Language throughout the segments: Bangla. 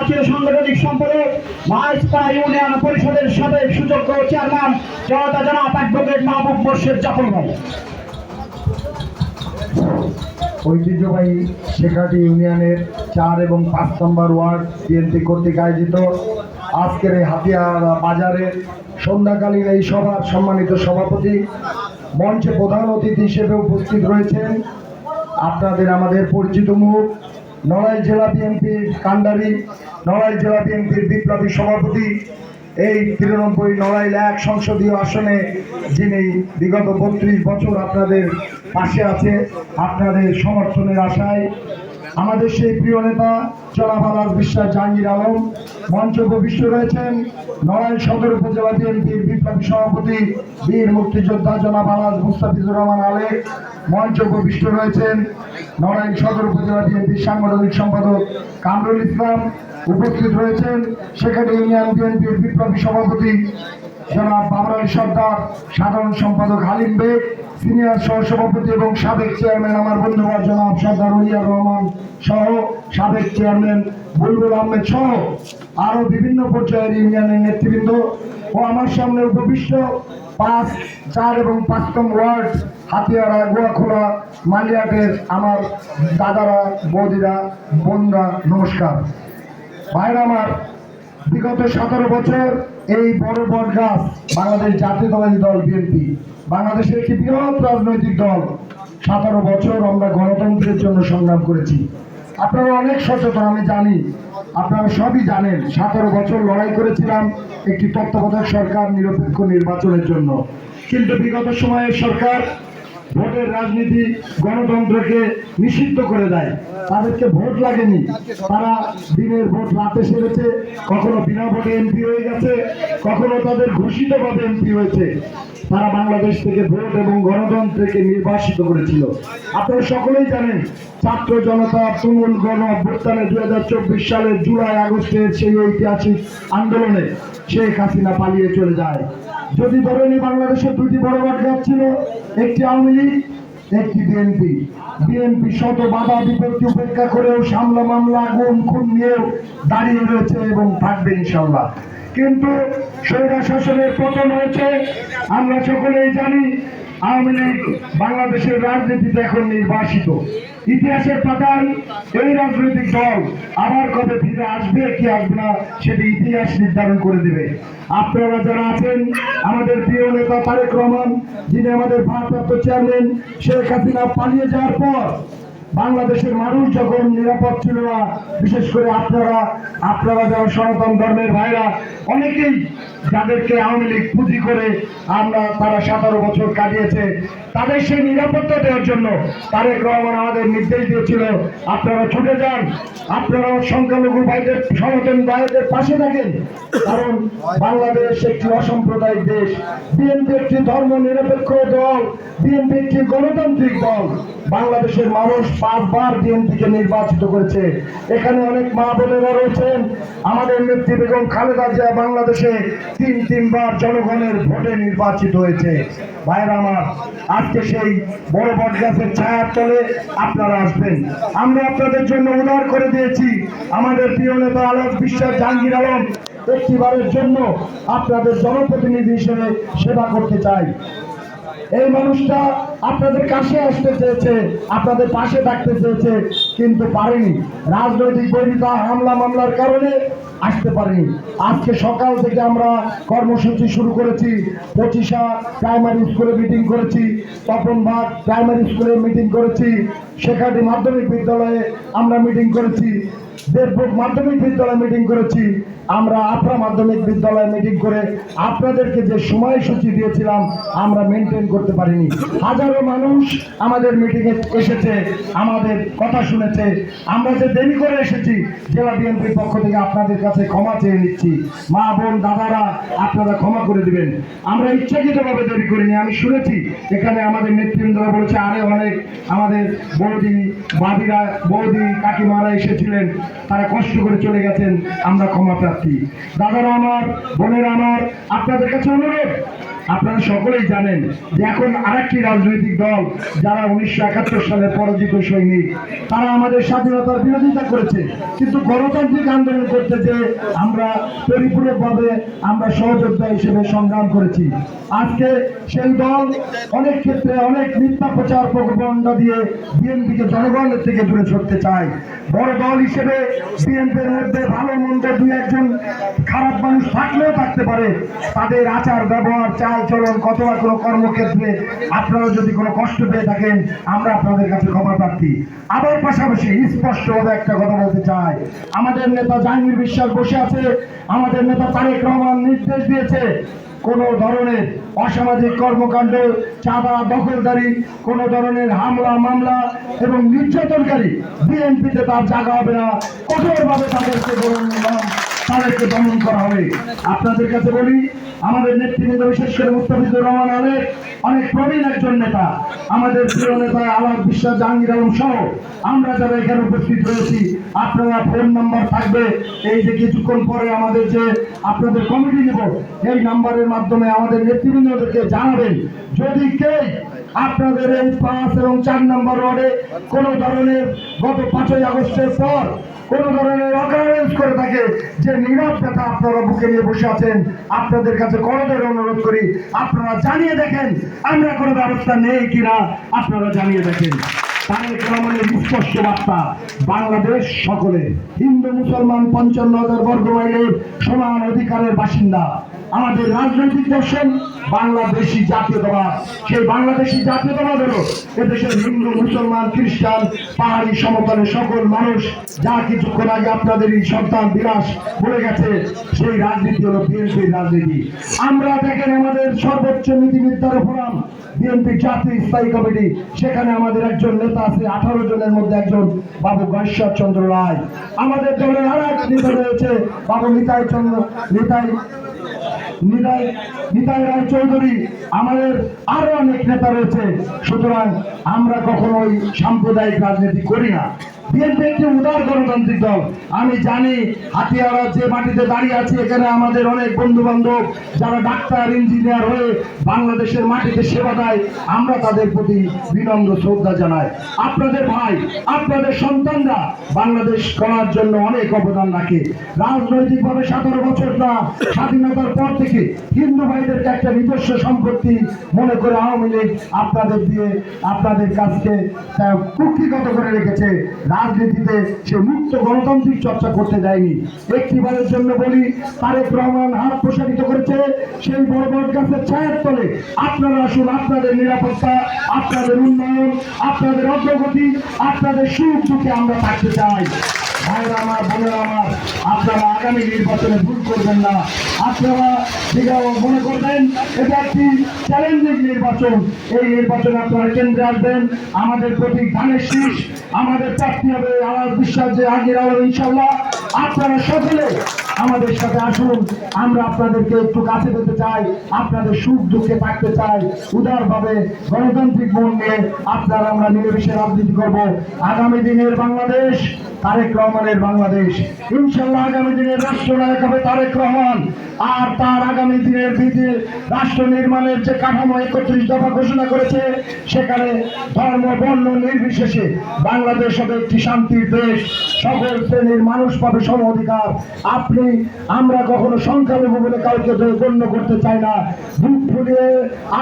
জাতীয় সাংগঠনিক সম্পাদক মহেশপাড়া ইউনিয়ন পরিষদের সাবেক সুযোগ্য চেয়ারম্যান জনতা জনাব অ্যাডভোকেট মাহবুব মোর্শেদ জাফর ভাই। ঐতিহ্যবাহী শেখাটি ইউনিয়নের 4 এবং 5 নম্বর ওয়ার্ড বিএনপি কর্তৃক আয়োজিত আজকের এই হাতিয়ারা বাজারের সন্ধ্যাকালীন এই সভার সম্মানিত সভাপতি, মঞ্চে প্রধান অতিথি হিসেবে উপস্থিত রয়েছেন আপনাদের আমাদের পরিচিত মুখ, নড়াইল জেলা বিএনপির কান্ডারি, নড়াইল জেলা বিএনপির বিপ্লবী সভাপতি, এই 93 নড়াইল 1 সংসদীয় আসনে যিনি বিগত 32 বছর আপনাদের পাশে আছে, আপনাদের সমর্থনের আশায় আমাদের সেই প্রিয় নেতা জনাব আলাল বিশ্বাস জাহাঙ্গীর আলম। মঞ্চে উপবিষ্ট রয়েছেন নড়াইল সদর উপজেলা বিএনপির বিপ্লবী সভাপতি বীর মুক্তিযোদ্ধা জনাব আলাল মুস্তাফিজুর রহমান আলেক। মঞ্চে উপবিষ্ট রয়েছেন নড়াইল সদর উপজেলা বিএনপির সাংগঠনিক সম্পাদক কামরুল ইসলাম। উপস্থিত রয়েছেন সেখানে ইউনিয়ন বিএনপির বিপ্লবী সভাপতি জনাব বাবর আলী সর্দার, সাধারণ সম্পাদক হালিম বেগ, সিনিয়র সহসভাপতি এবং সাবেক চেয়ারম্যান আমার বন্ধুবার জনাব সর্দার ওলিয়ার রহমান সহ সাবেক চেয়ারম্যান বুলবুল আহমেদ সহ আরও বিভিন্ন পর্যায়ের ইউনিয়নের নেতৃবৃন্দ ও আমার সামনে উপবিষ্ট 5, 4 এবং 5 নং ওয়ার্ড হাতিয়ারা, গোয়াখোলা, মালিয়াটের আমার দাদারা, বৌদিরা, বোনরা, নমস্কার। ভাইরা আমার, বিগত 17 বছর এই বড় বট গাছ বাংলাদেশ জাতীয়তাবাদী দল বিএনপি, বাংলাদেশের একটি বৃহৎ রাজনৈতিক দল, 17 বছর আমরা গণতন্ত্রের জন্য সংগ্রাম করেছি। আপনারা অনেক সচেতন, আমি জানি, আপনারা সবই জানেন। 17 বছর লড়াই করেছিলাম একটি তত্ত্বাবধায়ক সরকার নিরপেক্ষ নির্বাচনের জন্য, কিন্তু বিগত সময়ের সরকার ভোটের রাজনীতি, গণতন্ত্রকে নিষিদ্ধ করে দেয়। তাদেরকে ভোট লাগেনি, তারা দিনের ভোট রাতে সেরেছে, কখনো বিনা ভোটে এমপি হয়ে গেছে, কখনো তাদের ঘোষিতভাবে এমপি হয়েছে। তারা বাংলাদেশ থেকে ভোট এবং গণতন্ত্রকে নির্বাসিত করেছিল। আপনারা সকলেই জানেন, ছাত্র জনতা তুমুল গণ অভ্যুত্থানে 2024 সালের জুলাই আগস্টের সেই ঐতিহাসিক আন্দোলনে শেখ হাসিনা পালিয়ে চলে যায়। যদি ধরেনি বাংলাদেশের 2টি বড় বট গাছ ছিল, একটি আওয়ামী লীগ, একটি বিএনপি। বিএনপি শত বাধা বিপত্তি উপেক্ষা করেও সামলা মামলা গুম খুন নিয়েও দাঁড়িয়ে রয়েছে এবং থাকবে ইনশাল্লাহ। কিন্তু স্বৈরা শাসনের পতন হয়েছে, আমরা সকলেই জানি। আওয়ামী লীগ বাংলাদেশের রাজনীতিতে এখন নির্বাসিত। ইতিহাসের পাতায় এই রাজনৈতিক দল আবার কবে ফিরে আসবে কি আসবে না সেটি ইতিহাস নির্ধারণ করে দেবে। আপনারা যারা আছেন, আমাদের প্রিয় নেতা তারেক রহমান, যিনি আমাদের ভারপ্রাপ্ত চেয়ারম্যান, শেখ হাসিনা পালিয়ে যাওয়ার পর বাংলাদেশের মানুষ যখন নিরাপদ ছিল না, বিশেষ করে আপনারা যারা সনাতন ধর্মের ভাইরা, অনেকেই যাদেরকে আওয়ামী লীগ পুঁজি করে তারা 17 বছর কাটিয়েছে, তাদের সেই নিরাপত্তা দেওয়ার জন্য তারেক রহমান আমাদের নির্দেশ দিয়েছিল, আপনারা ছুটে যান, আপনারা সংখ্যালঘু ভাইদের, সনাতন ভাইদের পাশে থাকেন। কারণ বাংলাদেশ একটি অসাম্প্রদায়িক দেশ, বিএনপি একটি ধর্ম নিরপেক্ষ দল, বিএনপি একটি গণতান্ত্রিক দল। বাংলাদেশের মানুষ 5 বার বিএনপিকে নির্বাচিত করেছে। এখানে অনেক মা বোনেরা রয়েছেন। আমাদের নেত্রী বেগম খালেদা জিয়া বাংলাদেশে 3 বার জনগণের ভোটে নির্বাচিত হয়েছে। ভাইরা আমার, আজকে সেই বড় বট গাছের ছায়ার তলে আপনারা আসবেন। আমরা আপনাদের জন্য উদার করে দিয়েছি। আমাদের প্রিয় নেতা আলাল বিশ্বাস জাহাঙ্গীর আলম একটিবারের জন্য আপনাদের জনপ্রতিনিধি হিসেবে সেবা করতে চাই। এই মানুষটা আপনাদের কাছে আসতে চেয়েছে, আপনাদের পাশে থাকতে চেয়েছে, কিন্তু পারেনি। রাজনৈতিক বৈরিতা, হামলা মামলার কারণে আসতে পারেনি। আজকে সকাল থেকে আমরা কর্মসূচি শুরু করেছি। 25 প্রাইমারি স্কুলে মিটিং করেছি, তপনবাগ প্রাইমারি স্কুলে মিটিং করেছি, শেখাটি মাধ্যমিক বিদ্যালয়ে আমরা মিটিং করেছি, দেবভোগ মাধ্যমিক বিদ্যালয়ে মিটিং করেছি, আমরা আফরা মাধ্যমিক বিদ্যালয়ে মিটিং করে আপনাদেরকে যে সময়সূচি দিয়েছিলাম আমরা মেনটেন করতে পারিনি। হাজারো মানুষ আমাদের মিটিংয়ে এসেছে, আমাদের কথা শুনেছে। আমরা যে দেরি করে এসেছি, জেলা বিএনপির পক্ষ থেকে আপনাদের কাছে ক্ষমা চেয়ে নিচ্ছি। মা বোন দাদারা, আপনারা ক্ষমা করে দিবেন। আমরা ইচ্ছাকৃতভাবে দেরি করিনি। আমি শুনেছি এখানে আমাদের নেতৃবৃন্দরা বলেছে, আরে অনেক আমাদের বৌদি কাকিমারা এসেছিলেন, তারা কষ্ট করে চলে গেছেন, আমরা ক্ষমা প্রার্থী। দাদারা আমার, বোনেরা আমার, আপনাদের কাছে অনুরোধ, আপনারা সকলেই জানেন যে এখন আরেকটি রাজনৈতিক দল যারা 1971 সালে পরাজিত সৈনিক, তারা আমাদের স্বাধীনতার বিরোধিতা করেছে, কিন্তু গণতান্ত্রিক আন্দোলন করতে যে আমরা পরিপূরকভাবে আমরা সহযোদ্ধা হিসেবে সংগ্রাম করেছি। আজকে সেই দল অনেক ক্ষেত্রে অনেক মিথ্যা প্রচার প্রকল্পনা দিয়ে বিএনপিকে জনগণের থেকে দূরে সরতে চায়। বড় দল হিসেবে বিএনপির মধ্যে ভালো মন্দ দুই একজন খারাপ মানুষ থাকলেও থাকতে পারে, তাদের আচার ব্যবহার চাল চলন কত কোনো কর্মক্ষেত্রে আপনারা যদি কোনো কষ্ট পেয়ে থাকেন আমরা আপনাদের কাছে ক্ষমা প্রার্থী। আবার পাশাপাশি স্পষ্টভাবে একটা কথা বলতে চাই, আমাদের নেতা জাহাঙ্গীর বিশ্বাস বসে আছে, আমাদের নেতা তারেক রহমান নির্দেশ দিয়েছে কোন ধরনের অসামাজিক কর্মকাণ্ড, চাঁদা দখলদারি, কোন ধরনের হামলা মামলা এবং নির্যাতনকারী বিএনপিতে তার জায়গা হবে না, কঠোরভাবে তাদেরকে দমন করা হবে। আপনাদের কাছে বলি, আমাদের নেতৃবৃন্দ বিশেষ করে মুস্তাফিজুর রহমান অনেক প্রবীণ একজন নেতা, আমাদের প্রিয় নেতা আলাদ বিশ্বাস, জাহাঙ্গীর আলম সহ আমরা যারা এখানে উপস্থিত রয়েছি, আপনারা ফোন নাম্বার থাকবে, এই যে কিছুক্ষণ পরে আমাদের যে আপনাদের কমিটি নেব, এই নাম্বারের মাধ্যমে আমাদের নেতৃবৃন্দদেরকে জানাবেন যদি কেউ আপনাদের এই 5 এবং 4 নম্বর ওয়ার্ডে কোন ধরনের গত 5ই আগস্টের পর কোন ধরনের অকারেন্স করে থাকে, যে নীরব কথা আপনারা বুকে নিয়ে বসে আছেন, আপনাদের কাছে করদের অনুরোধ করি আপনারা জানিয়ে দেখেন আমরা কোনো ব্যবস্থা নেই কিনা, আপনারা জানিয়ে দেখেন। তারেক রহমানের স্পষ্ট বার্তা, বাংলাদেশ সকলে, হিন্দু মুসলমান 55,000 বর্গ মাইলের সমান অধিকারের বাসিন্দা। আমাদের রাজনৈতিক দর্শন বাংলাদেশি জাতীয়তাবাদ, সেই বাংলাদেশি জাতীয়তাবাদ হলো এদেশের হিন্দু মুসলমান খ্রিস্টান পাহাড়ি সমতলের সকল মানুষ, যা কিছুক্ষণ আগে আপনাদের এই সন্তান বিলাস বলে গেছে, সেই রাজনীতি হলো বিএনপির রাজনীতি। আমরা দেখেন আমাদের সর্বোচ্চ নীতি নির্ধারক ফোরাম বিএনপি জাতীয় স্থায়ী কমিটি, সেখানে আমাদের একজন নেতা আছে, 18 জনের মধ্যে একজন বাবু গয়েশ্বর চন্দ্র রায়। আমাদের দলের আর এক নেতা রয়েছে বাবু নিতাই রায় চৌধুরী, আমাদের আরো অনেক নেতা রয়েছে। সুতরাং আমরা কখনোই সাম্প্রদায়িক রাজনীতি করি না। বিএনপি একটি উদার গণতান্ত্রিক দল। আমি জানি হাতিয়ারা যে মাটিতে দাঁড়িয়ে আছে, এখানে আমাদের অনেক বন্ধু বান্ধব যারা ডাক্তার ইঞ্জিনিয়ার হয়ে বাংলাদেশের মাটিতে সেবা দেয়, আমরা তাদের প্রতি বিনম্র শ্রদ্ধা জানাই। আপনাদের ভাই, আপনাদের সন্তানরা বাংলাদেশ করার জন্য অনেক অবদান রাখে। রাজনৈতিকভাবে 17 বছর না স্বাধীনতার পর থেকে হিন্দু ভাইদেরকে একটা নিজস্ব সম্পত্তি মনে করে আওয়ামী লীগ আপনাদের দিয়ে আপনাদের কাছকে কুক্ষিগত করে রেখেছে। রাজনীতিতে সে মুক্ত গণতান্ত্রিক চর্চা করতে দেয়নি। একটিবারের জন্য বলি, তারেক রহমান হাত প্রসারিত করেছে সেই বড় বড় গাছের ছায়ার তলে। আপনারা আসুন, আপনাদের নিরাপত্তা, আপনাদের উন্নয়ন, আপনাদের অগ্রগতি, আপনাদের সুখ দুঃখে আমরা থাকতে চাই। ভাইরা আমার, বোনেরা আমার, আপনারা আগামী নির্বাচনে ভুল করবেন না। আপনারা মনে করবেন এটা একটি চ্যালেঞ্জিং নির্বাচন, এই নির্বাচনে আপনারা কেন্দ্রে আসবেন। আমাদের প্রতীক ধানের শীষ, আমাদের প্রার্থী হবে আলাদ বিশ্বাস, যে আগের আলো ইনশাল্লাহ। আপনারা সকলে আমাদের সাথে আসুন, আমরা আপনাদেরকে একটু কাছে পেতে চাই, আপনাদের সুখ দুঃখে থাকতে চাই। উদারভাবে গণতান্ত্রিক মন নিয়ে আপনারা আমরা নির্বিশেষে রাজনীতি করব। আগামী দিনের বাংলাদেশ তারেক রহমানের বাংলাদেশ, ইনশাল্লাহ। আগামী দিনের রাষ্ট্রনায়ক হবে তারেক রহমান, আর তার আগামী দিনের রাষ্ট্র নির্মাণের যে কাঠামো 31 দফা ঘোষণা করেছে, সেখানে ধর্ম বর্ণ নির্বিশেষে বাংলাদেশ হবে একটি শান্তির দেশ, সকল শ্রেণীর মানুষ পাবে সম অধিকার। আমরা কখনো সংখ্যালঘু বলে কাউকে গণ্য করতে চাই না। বুক ফুলিয়ে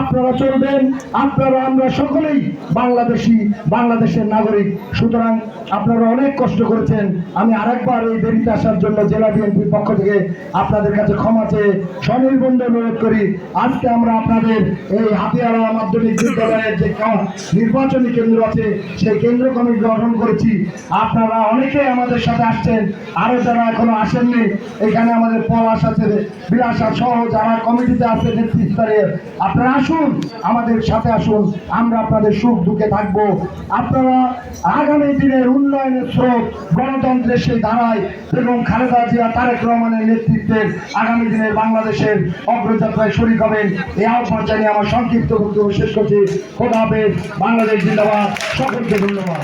আপনারা চলবেন, আপনারা আমরা সকলেই বাংলাদেশি, বাংলাদেশের নাগরিক। সুতরাং আপনারা অনেক কষ্ট করেছেন। আমি আরেকবার এই দেরিতে আসার জন্য জেলা বিএনপির পক্ষ থেকে আপনাদের কাছে ক্ষমা চেয়ে সনির্বন্ধ অনুরোধ করি। আজকে আমরা আপনাদের এই হাতিয়ারা মাধ্যমিক বিদ্যালয়ের যে নির্বাচনী কেন্দ্র আছে, সেই কেন্দ্র কমিটি গঠন করেছি। আপনারা অনেকেই আমাদের সাথে আসছেন, আরো যারা এখনো আসেননি, এখানে আমাদের পলাশ আছে, বিলাসা সহ যারা কমিটিতে আছে নেতৃত্বে, আপনারা আসুন, আমাদের সাথে আসুন, আমরা আপনাদের সুখ দুঃখে থাকবো। আপনারা আগামী দিনের উন্নয়নের স্রোত, গণতন্ত্রের সেই ধারায় এবং খালেদা জিয়া, তারেক রহমানের নেতৃত্বের আগামী দিনের বাংলাদেশের অগ্রযাত্রায় শরীক হবেন, এই আহ্বান জানিয়ে আমার সংক্ষিপ্ত বক্তব্য শেষ করছি। খোদা হাফেজ, বাংলাদেশ জিন্দাবাদ, সকলকে ধন্যবাদ।